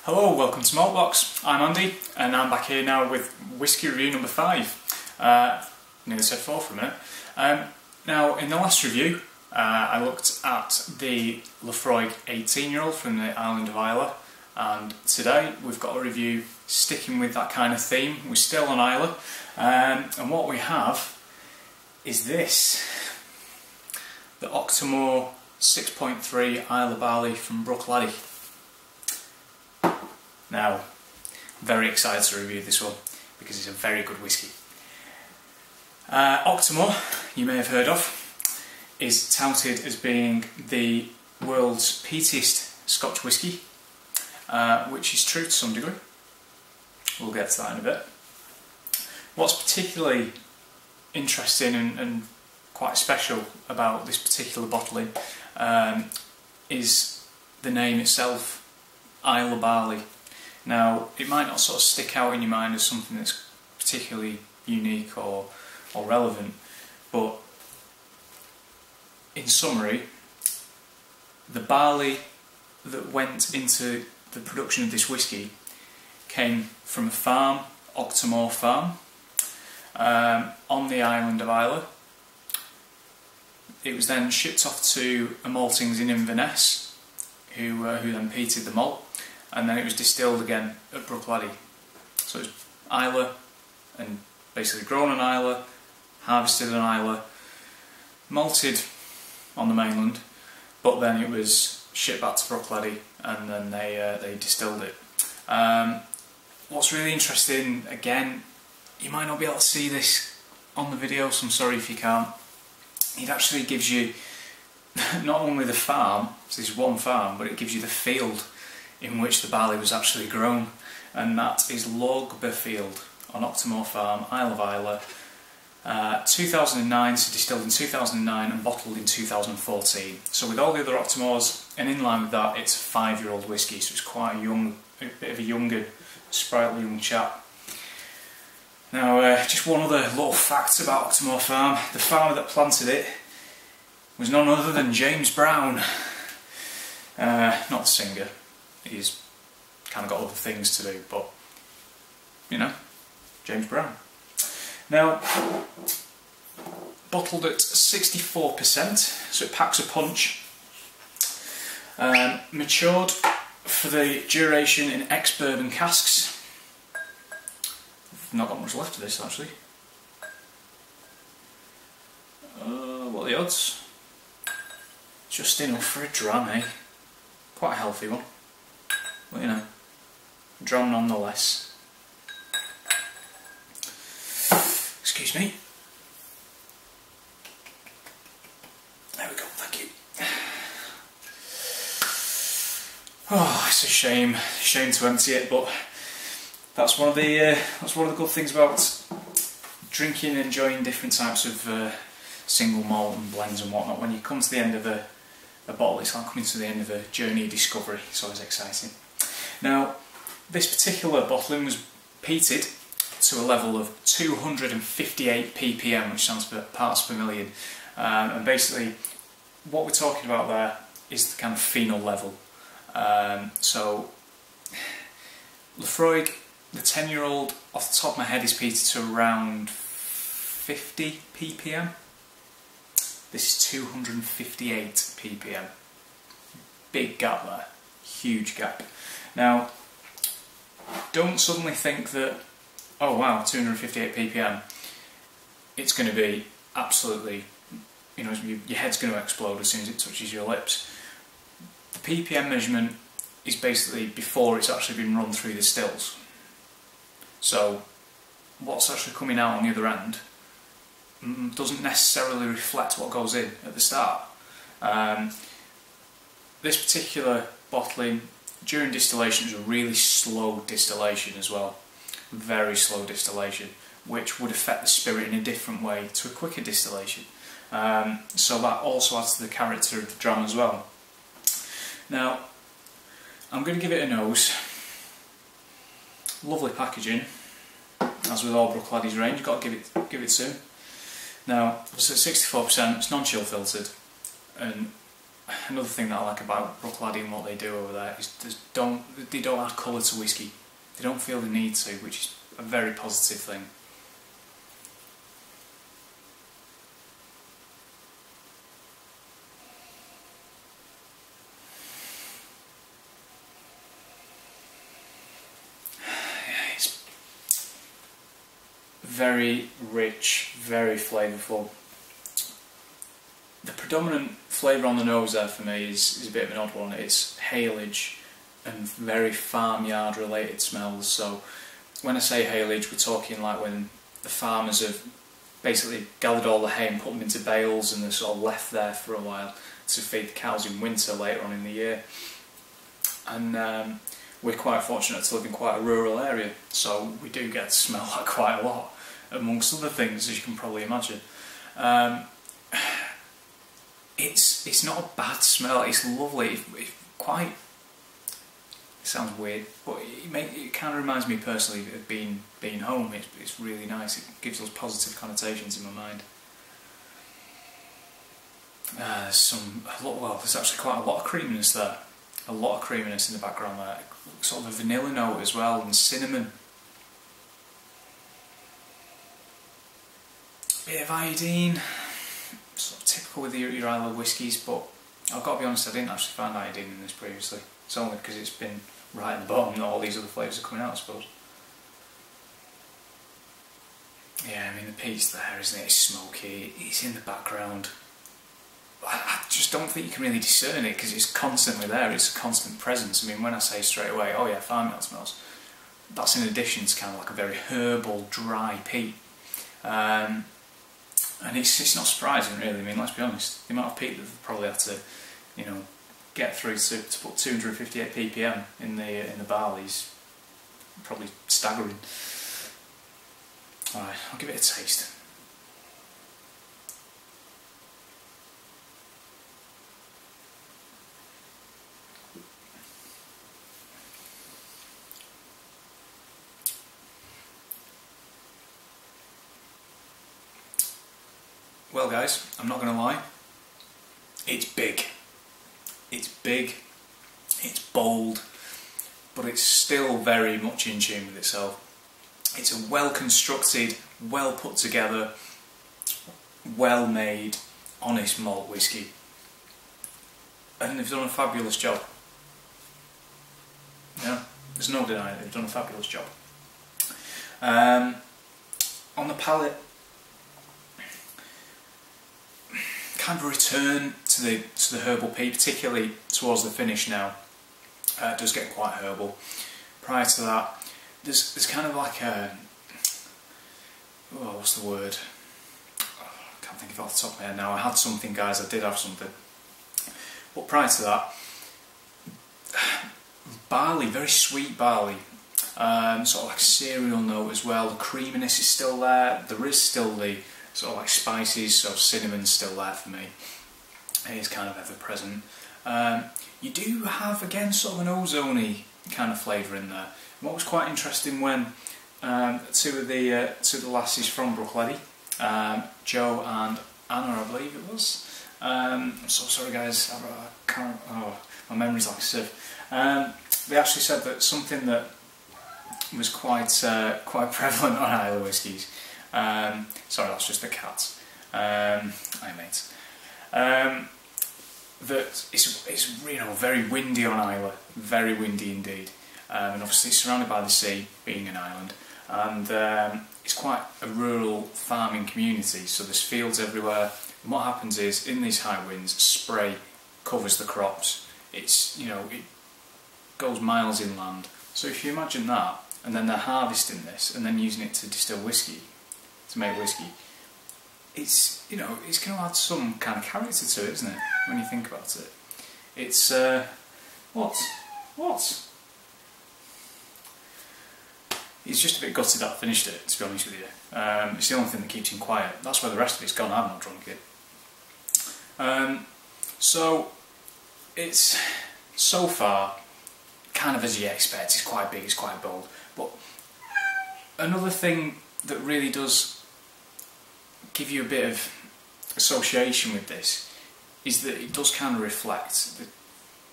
Hello, welcome to Maltbox. I'm Andy and I'm back here now with Whisky review number 5. Nearly said 4 for a minute. Now in the last review I looked at the Laphroaig 18-year-old from the island of Islay, and today we've got a review sticking with that kind of theme. We're still on Islay, and what we have is this, the Octomore 6.3 Islay Barley from Bruichladdich. Now, very excited to review this one because it's a very good whisky. Octomore, you may have heard of, is touted as being the world's peatiest Scotch whisky, which is true to some degree. We'll get to that in a bit. What's particularly interesting and quite special about this particular bottling is the name itself, Islay Barley. Now, it might not sort of stick out in your mind as something that's particularly unique or relevant, but in summary, the barley that went into the production of this whisky came from a farm, Octomore farm, on the island of Islay. It was then shipped off to a maltings in Inverness, who then peated the malt, and then it was distilled again at Bruichladdich. So it was Islay, and basically grown on Islay, harvested on Islay, malted on the mainland, but then it was shipped back to Bruichladdich, and then they distilled it. What's really interesting, again, you might not be able to see this on the video, so I'm sorry if you can't. It actually gives you not only the farm, so this is one farm, but it gives you the field in which the barley was actually grown, and that is Field on Octomore Farm, Isle of Islay. 2009, so distilled in 2009 and bottled in 2014. So with all the other Octomores, and in line with that, it's a 5-year-old whisky, so it's quite a bit of a younger, sprightly young chap. Now, just one other little fact about Octomore Farm: the farmer that planted it was none other than James Brown. Not the singer. He's kind of got other things to do, but, you know, James Brown. Now, bottled at 64%, so it packs a punch. Matured for the duration in ex-bourbon casks. I've not got much left of this, actually. What are the odds? Just enough for a dram, eh? Quite a healthy one. Well, you know, dram nonetheless. Excuse me. There we go, thank you. Oh, it's a shame to empty it, but that's one of the good things about drinking and enjoying different types of single malt and blends and whatnot. When you come to the end of a bottle, it's like coming to the end of a journey of discovery. It's always exciting. Now, this particular bottling was peated to a level of 258 ppm, which sounds per parts per million, and basically what we're talking about there is the kind of phenol level. So Laphroaig, the 10-year-old, off the top of my head, is peated to around 50 ppm. This is 258 ppm. Big gap there, huge gap. Now, don't suddenly think that, oh wow, 258 ppm, it's going to be absolutely, you know, your head's going to explode as soon as it touches your lips. The ppm measurement is basically before it's actually been run through the stills. So, what's actually coming out on the other end doesn't necessarily reflect what goes in at the start. This particular bottling, during distillation, is a really slow distillation as well. Very slow distillation, which would affect the spirit in a different way to a quicker distillation. So that also adds to the character of the dram as well. Now, I'm going to give it a nose. Lovely packaging, as with all Bruichladdich range. You've got to give it soon. Now, it's at 64%. It's non-chill filtered, and another thing that I like about Bruichladdich and what they do over there is they don't add colour to whiskey. They don't feel the need to, which is a very positive thing. It's very rich, very flavourful. The predominant flavour on the nose there for me is a bit of an odd one. It's haylage and very farmyard related smells. So when I say haylage, we're talking like when the farmers have basically gathered all the hay and put them into bales and they're sort of left there for a while to feed the cows in winter later on in the year. And we're quite fortunate to live in quite a rural area, so we do get to smell that quite a lot, amongst other things, as you can probably imagine. It's not a bad smell, it's lovely, it sounds weird, but it kind of reminds me personally of being home. It's really nice, it gives those positive connotations in my mind. There's actually quite a lot of creaminess there, a lot of creaminess in the background there, sort of a vanilla note as well, and cinnamon. Bit of iodine. Sort of typical with your Islay whiskies, but I've got to be honest, I didn't actually find iodine in this previously. It's only because it's been right at the bottom and all these other flavours are coming out, I suppose. Yeah, I mean the peat's there, isn't it? It's smoky, it's in the background. I just don't think you can really discern it because it's constantly there, it's a constant presence. I mean, when I say straight away, oh yeah, farmyard smells, that's in addition to kind of like a very herbal, dry peat. And it's not surprising really. I mean, let's be honest, the amount of peat that they've probably had to, you know, get through to put 258 ppm in the barley is probably staggering. Alright, I'll give it a taste. Well guys, I'm not going to lie, it's big, it's bold, but it's still very much in tune with itself. It's a well constructed, well put together, well made, honest malt whiskey, and they've done a fabulous job. Yeah, there's no denying it, they've done a fabulous job. On the palate, kind of a return to the herbal peat, particularly towards the finish now. It does get quite herbal. Prior to that, there's kind of like a, what's the word? I can't think of it off the top of my head now. I had something, guys, I did have something. But prior to that, barley, very sweet barley. Sort of like cereal note as well. The creaminess is still there. There is still the sort of like spices, so cinnamon's still there for me. It is kind of ever present. You do have again sort of an ozone-y kind of flavour in there. And what was quite interesting when two of the lasses from Bruichladdich, Jo and Anna, I believe it was. I'm so sorry guys, I can't. Oh, my memory's like a sieve. They actually said that something that was quite prevalent on Islay whiskies. Sorry, that's just the cat. Hi mate. That it's you know very windy on Islay, very windy indeed, and obviously it's surrounded by the sea, being an island, and it's quite a rural farming community. So there's fields everywhere. And what happens is, in these high winds, spray covers the crops. It's, you know, it goes miles inland. So if you imagine that, and then they're harvesting this and then using it to distill whiskey, to make whiskey, it's, you know, it's going to add some kind of character to it, isn't it? When you think about it, it's what? He's just a bit gutted that I finished it, to be honest with you. It's the only thing that keeps him quiet. That's where the rest of it's gone. I've not drunk it. So it's so far kind of as you expect. It's quite big, it's quite bold. But another thing that really does give you a bit of association with this is that it does kind of reflect the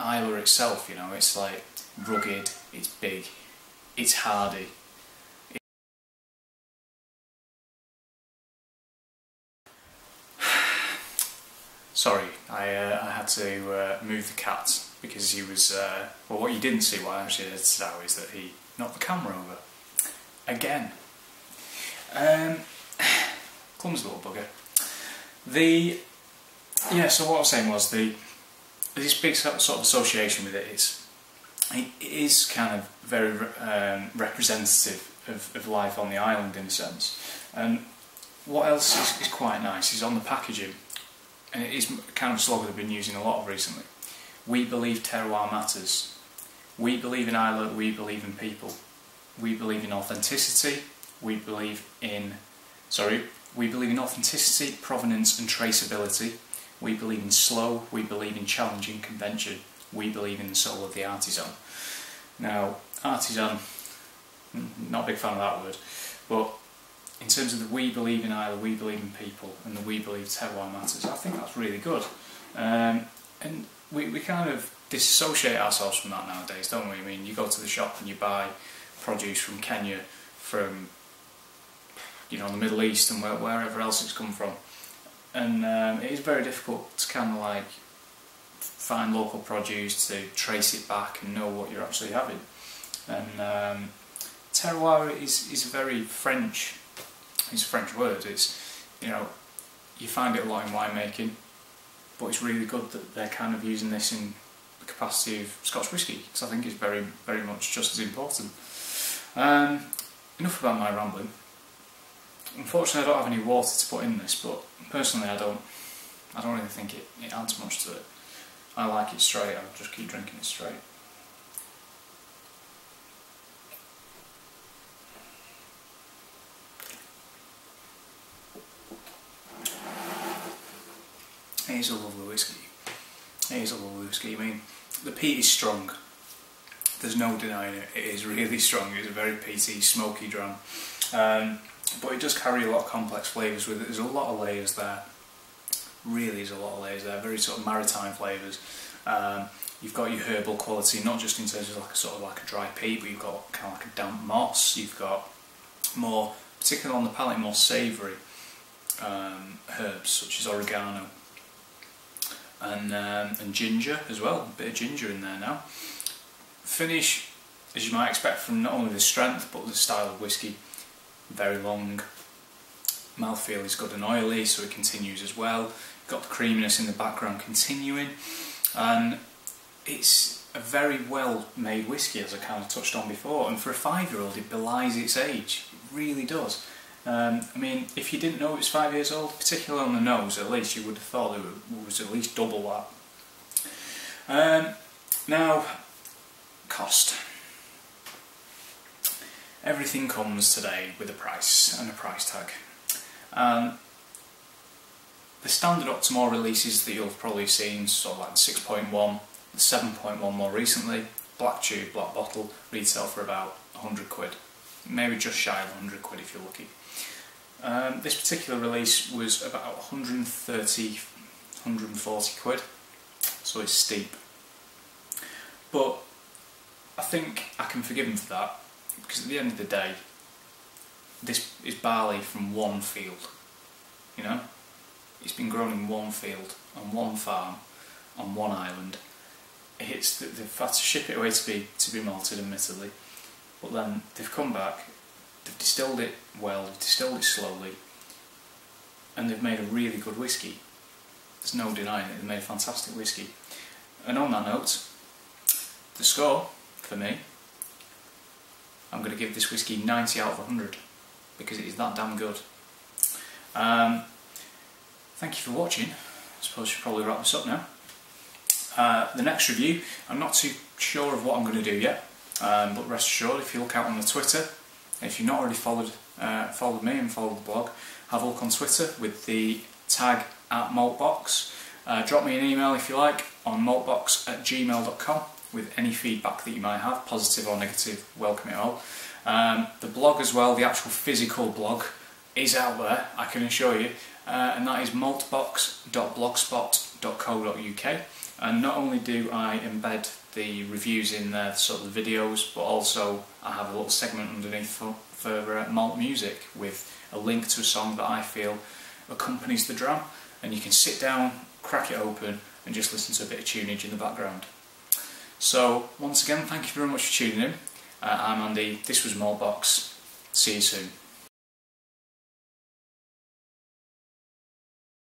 Islay itself, you know. It's like rugged, it's big, it's hardy. Sorry, I had to move the cat because he was, well, what you didn't see, what I actually edited out, is that he knocked the camera over. Again. Clumsy little bugger. Yeah, so what I was saying was, this big sort of association with it is kind of very representative of life on the island in a sense. And what else is quite nice is on the packaging, and it is kind of a slogan I've been using a lot of recently. We believe terroir matters. We believe in Islay, we believe in people. We believe in authenticity, we believe in authenticity, provenance and traceability. We believe in slow, we believe in challenging convention. We believe in the soul of the artisan. Now, artisan, not a big fan of that word, but in terms of the we believe in Islay, we believe in people, and the we believe terroir matters, I think that's really good. And we kind of disassociate ourselves from that nowadays, don't we? I mean, you go to the shop and you buy produce from Kenya, from, you know, the Middle East and wherever else it's come from. And it is very difficult to kind of like find local produce, to trace it back and know what you're actually having. And terroir is a very French, it's a French word. It's, you know, you find it a lot in winemaking, but it's really good that they're kind of using this in the capacity of Scotch whisky, because I think it's very, very much just as important. Enough about my rambling. Unfortunately, I don't have any water to put in this, but personally, I don't really think it adds much to it. I like it straight. I'll just keep drinking it straight. It is a lovely whiskey. It is a lovely whiskey. I mean, the peat is strong. There's no denying it. It is really strong. It's a very peaty, smoky dram. But it does carry a lot of complex flavours with it. There's a lot of layers there. Really is a lot of layers there. Very sort of maritime flavours. You've got your herbal quality, not just in terms of like a sort of like a dry peat, but you've got kind of like a damp moss. You've got more, particularly on the palate, more savoury herbs such as oregano and ginger as well. A bit of ginger in there now. Finish, as you might expect from not only the strength but the style of whiskey, very long. Mouthfeel is good and oily, so it continues as well. Got the creaminess in the background continuing, and it's a very well made whiskey, as I kind of touched on before, and for a 5-year-old it belies its age. It really does. I mean, if you didn't know it was 5 years old, particularly on the nose at least, you would have thought it was at least double that. Now, cost. Everything comes today with a price and a price tag. The standard Octomore releases that you'll have probably seen, sort of like the 6.1, the 7.1 more recently, black tube, black bottle, retail for about 100 quid. Maybe just shy of 100 quid if you're lucky. This particular release was about 130, 140 quid, so it's steep. But I think I can forgive him for that, because at the end of the day, this is barley from one field, you know? It's been grown in one field, on one farm, on one island. They've had to ship it away to be malted, admittedly, but then they've come back, they've distilled it well, they've distilled it slowly, and they've made a really good whiskey. There's no denying it, they've made a fantastic whiskey. And on that note, the score, for me, I'm going to give this whiskey 90 out of 100, because it is that damn good. Thank you for watching. I suppose I should probably wrap this up now. The next review, I'm not too sure of what I'm going to do yet, but rest assured, if you look out on the Twitter, if you've not already followed me and followed the blog, have a look on Twitter with the tag @maltbox. Drop me an email if you like on maltbox@gmail.com with any feedback that you might have, positive or negative, welcome it all. The blog as well, the actual physical blog, is out there, I can assure you, and that is maltbox.blogspot.co.uk. And not only do I embed the reviews in there, sort of the videos, but also I have a little segment underneath for malt music with a link to a song that I feel accompanies the dram, and you can sit down, crack it open and just listen to a bit of tunage in the background. So once again, thank you very much for tuning in. I'm Andy, this was Maltbox, see you soon.